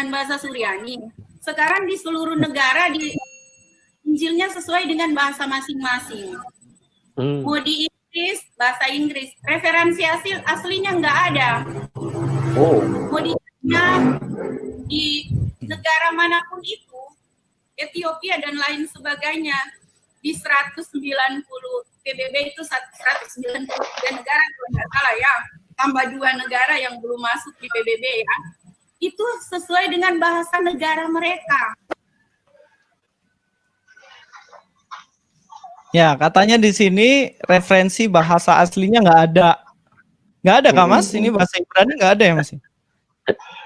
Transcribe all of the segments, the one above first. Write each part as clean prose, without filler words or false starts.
dengan bahasa Suryani. Sekarang di seluruh negara di Injilnya sesuai dengan bahasa masing-masing. Mau di Inggris, bahasa Inggris. Referensi aslinya nggak ada. Mau di China, di negara manapun itu, Ethiopia dan lain sebagainya, di 190 PBB itu 193 negara kalau nggak salah ya, tambah 2 negara yang belum masuk di PBB ya, itu sesuai dengan bahasa negara mereka. Ya, katanya di sini referensi bahasa aslinya nggak ada. Nggak ada Kak Mas? Ini bahasa Ibrani nggak ada ya Mas?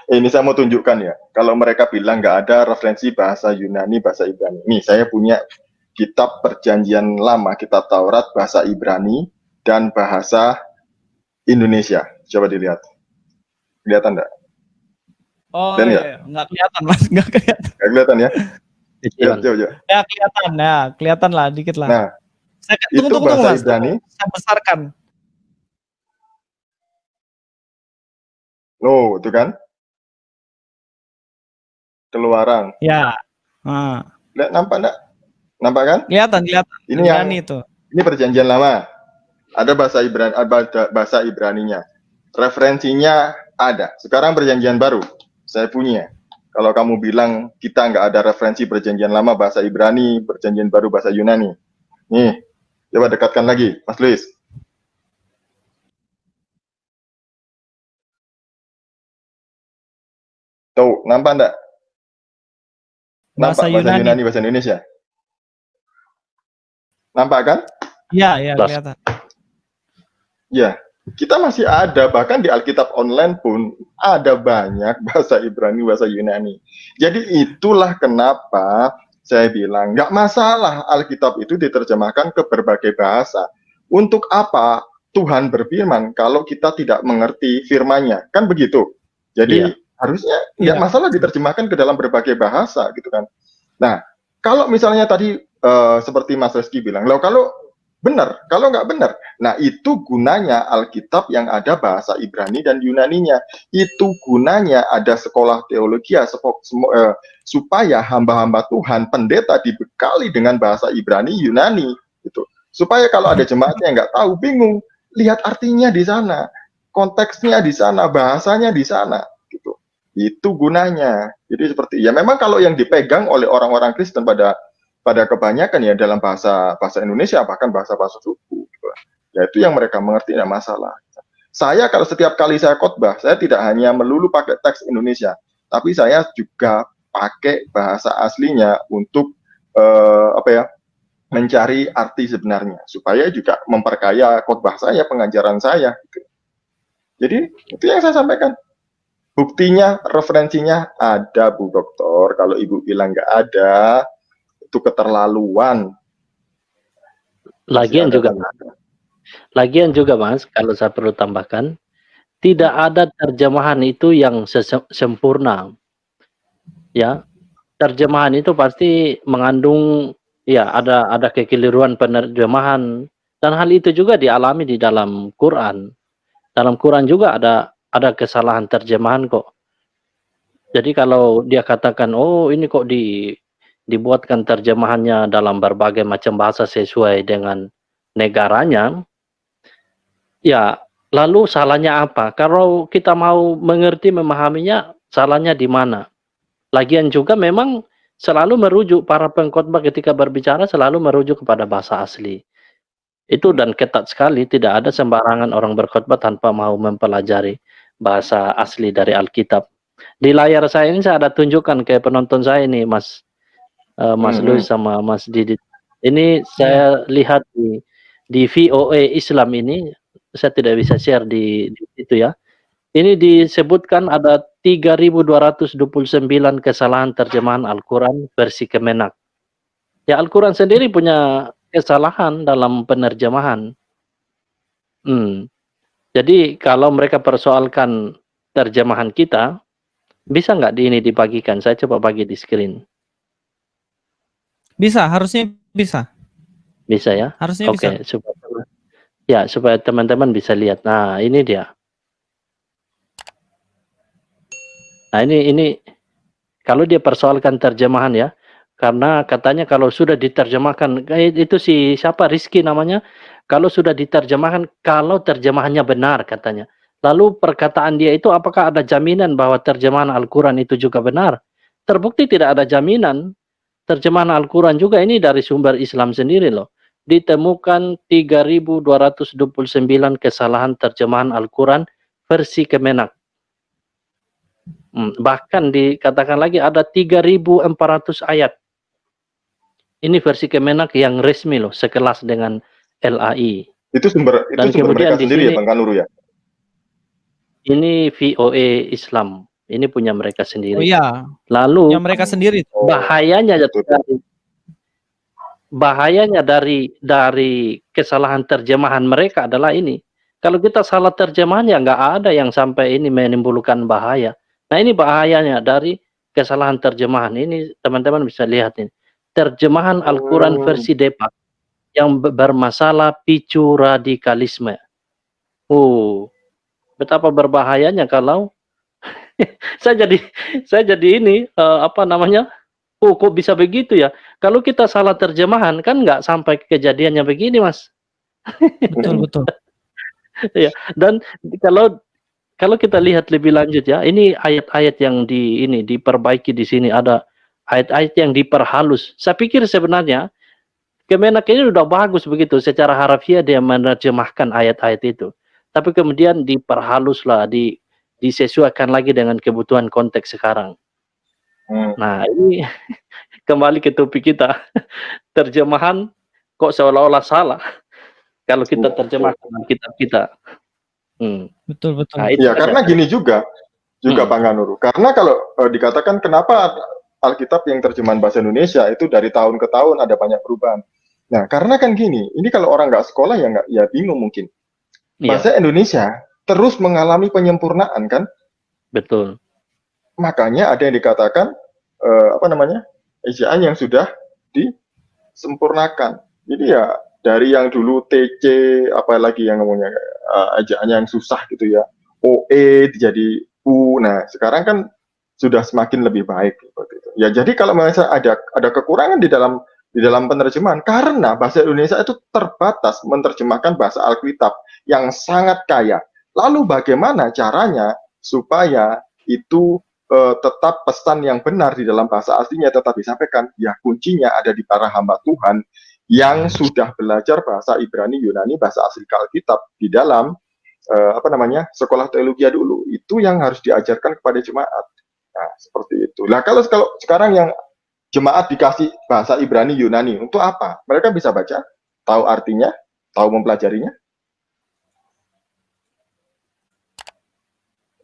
Ini saya mau tunjukkan ya. Kalau mereka bilang nggak ada referensi bahasa Yunani, bahasa Ibrani. Nih, saya punya kitab perjanjian lama, kitab Taurat, bahasa Ibrani, dan bahasa Indonesia. Coba dilihat. Kelihatan nggak? Oh iya, nggak kelihatan Mas. Nggak kelihatan. Nggak kelihatan ya? Coba. Ya kelihatan, ya kelihatan lah, dikit lah. Nah, tunggu bahasa Mas. Ibrani. Saya besarkan. Oh, itu kan? Keluaran. Ya. Lihat, nampak enggak? Nampak kan? Kelihatan. Ini yang itu. Ini perjanjian lama. Ada bahasa Ibrani, bahasa Ibraninya. Referensinya ada. Sekarang perjanjian baru. Saya punya. Kalau kamu bilang kita nggak ada referensi perjanjian lama bahasa Ibrani, perjanjian baru bahasa Yunani. Nih, coba dekatkan lagi, Mas Luis. Tuh, nampak enggak? Nampak bahasa Yunani, bahasa Indonesia? Nampak kan? Iya, kelihatan. Ya, kita masih ada, bahkan di Alkitab online pun ada banyak bahasa Ibrani, bahasa Yunani. Jadi itulah kenapa saya bilang, nggak masalah Alkitab itu diterjemahkan ke berbagai bahasa. Untuk apa Tuhan berfirman kalau kita tidak mengerti firman-Nya? Kan begitu. Jadi harusnya nggak masalah diterjemahkan ke dalam berbagai bahasa gitu kan. Nah, kalau misalnya tadi seperti Mas Reski bilang, loh kalau benar, kalau nggak benar, nah itu gunanya Alkitab yang ada bahasa Ibrani dan Yunaninya. Itu gunanya ada sekolah teologi supaya hamba-hamba Tuhan, pendeta dibekali dengan bahasa Ibrani, Yunani, gitu. Supaya kalau ada jemaatnya yang nggak tahu, bingung, lihat artinya di sana, konteksnya di sana, bahasanya di sana, gitu. Itu gunanya. Jadi seperti ya memang kalau yang dipegang oleh orang-orang Kristen pada kebanyakan ya dalam bahasa Indonesia, bahkan bahasa suku gitu. Ya itu yang mereka mengerti, tidak masalah. Saya kalau setiap kali saya khotbah, saya tidak hanya melulu pakai teks Indonesia, tapi saya juga pakai bahasa aslinya untuk mencari arti sebenarnya, supaya juga memperkaya khotbah saya, pengajaran saya gitu. Jadi itu yang saya sampaikan. Buktinya, referensinya ada, Bu Doktor. Kalau Ibu bilang nggak ada, itu keterlaluan. Lagian juga Mas, kalau saya perlu tambahkan, tidak ada terjemahan itu yang sempurna. Ya, terjemahan itu pasti mengandung ya ada kekeliruan penerjemahan, dan hal itu juga dialami di dalam Quran. Dalam Quran juga ada kesalahan terjemahan kok. Jadi kalau dia katakan, oh ini kok dibuatkan terjemahannya dalam berbagai macam bahasa sesuai dengan negaranya, ya lalu salahnya apa? Kalau kita mau mengerti, memahaminya, salahnya di mana? Lagian juga memang selalu merujuk, para pengkhotbah ketika berbicara selalu merujuk kepada bahasa asli. Itu dan ketat sekali, tidak ada sembarangan orang berkhotbah tanpa mau mempelajari bahasa asli dari Alkitab. Di layar saya ini saya ada tunjukkan ke penonton saya ini, Mas Luis sama Mas Didit. Ini saya lihat di VOA Islam ini, saya tidak bisa share di itu ya. Ini disebutkan ada 3.229 kesalahan terjemahan Al-Quran versi Kemenak. Ya, Al-Quran sendiri punya kesalahan dalam penerjemahan. Jadi kalau mereka persoalkan terjemahan kita, bisa nggak ini dibagikan? Saya coba bagi di screen. Bisa, harusnya bisa. Bisa ya? Harusnya bisa. Oke, supaya teman-teman bisa lihat. Nah, ini dia. Nah, ini Kalau dia persoalkan terjemahan ya, karena katanya kalau sudah diterjemahkan, itu si siapa Rizky namanya, kalau sudah diterjemahkan, kalau terjemahannya benar katanya. Lalu perkataan dia itu apakah ada jaminan bahwa terjemahan Al-Quran itu juga benar? Terbukti tidak ada jaminan. Terjemahan Al-Quran juga ini dari sumber Islam sendiri loh. Ditemukan 3.229 kesalahan terjemahan Al-Quran versi Kemenak. Bahkan dikatakan lagi ada 3.400 ayat. Ini versi Kemenak yang resmi loh, sekelas dengan LAI. Itu sumber Dan kemudian mereka di sendiri sini, ya Bang Kanuru ya? ini VOA Islam. Ini punya mereka sendiri. Oh iya, Lalu yang mereka sendiri. bahayanya dari kesalahan terjemahan mereka adalah ini. Kalau kita salah terjemahan ya nggak ada yang sampai ini menimbulkan bahaya. Nah ini bahayanya dari kesalahan terjemahan ini, teman-teman bisa lihat ini. Terjemahan Al-Quran versi Depak yang bermasalah picu radikalisme. Betapa berbahayanya kalau saya jadi ini apa namanya? Kok bisa begitu ya? Kalau kita salah terjemahan kan nggak sampai kejadiannya begini, Mas. Betul. Ya, dan kalau kita lihat lebih lanjut ya, ini ayat-ayat yang diperbaiki di sini, ada ayat-ayat yang diperhalus. Saya pikir sebenarnya Kemenak ini udah bagus begitu, secara harafiah dia menerjemahkan ayat-ayat itu. Tapi kemudian diperhaluslah, disesuaikan lagi dengan kebutuhan konteks sekarang. Nah, ini kembali ke topik kita. Terjemahan kok seolah-olah salah kalau kita terjemahkan kitab kita. Betul. Nah, Ya karena gini juga Bang Kanuru. Karena kalau dikatakan kenapa Alkitab yang terjemahan bahasa Indonesia itu dari tahun ke tahun ada banyak perubahan. Nah, karena kan gini, ini kalau orang nggak sekolah ya bingung mungkin. Bahasa Indonesia terus mengalami penyempurnaan kan? Betul. Makanya ada yang dikatakan ejaan yang sudah disempurnakan. Jadi ya dari yang dulu TC, apalagi yang ngomongnya ejaan yang susah gitu ya, OE jadi U. Nah sekarang kan sudah semakin lebih baik seperti itu. Ya jadi kalau misalnya ada kekurangan di dalam penerjemahan karena bahasa Indonesia itu terbatas menerjemahkan bahasa Alkitab yang sangat kaya. Lalu bagaimana caranya supaya itu tetap pesan yang benar di dalam bahasa aslinya tetap disampaikan? Ya kuncinya ada di para hamba Tuhan yang sudah belajar bahasa Ibrani, Yunani, bahasa asli Alkitab di dalam sekolah teologi dulu. Itu yang harus diajarkan kepada jemaat. Nah, seperti itu. Nah, kalau sekarang yang jemaat dikasih bahasa Ibrani, Yunani, untuk apa? Mereka bisa baca, tahu artinya, tahu mempelajarinya?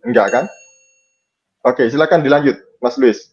Enggak kan? Oke, silakan dilanjut, Mas Luis.